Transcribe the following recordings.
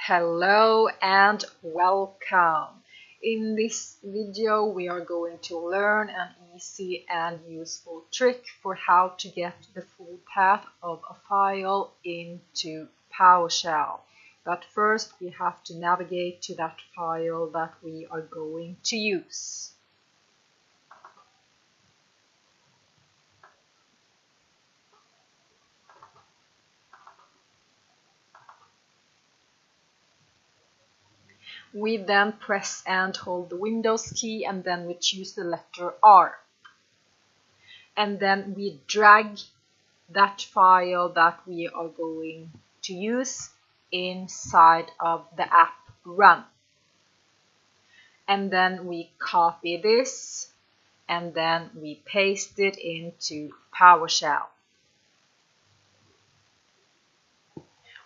Hello and welcome. In this video we are going to learn an easy and useful trick for how to get the full path of a file into PowerShell. But first we have to navigate to that file that we are going to use. We then press and hold the Windows key, and then we choose the letter R. And then we drag that file that we are going to use inside of the app Run. And then we copy this and then we paste it into PowerShell.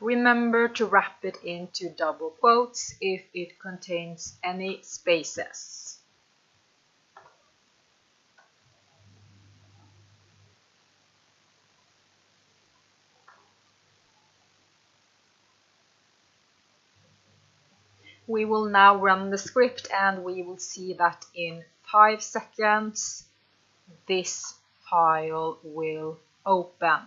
Remember to wrap it into double quotes if it contains any spaces. We will now run the script and we will see that in 5 seconds this file will open.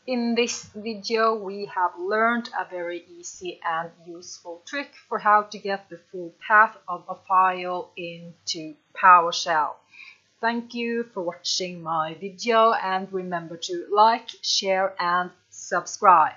In this video we have learned a very easy and useful trick for how to get the full path of a file into PowerShell. Thank you for watching my video and remember to like, share and subscribe.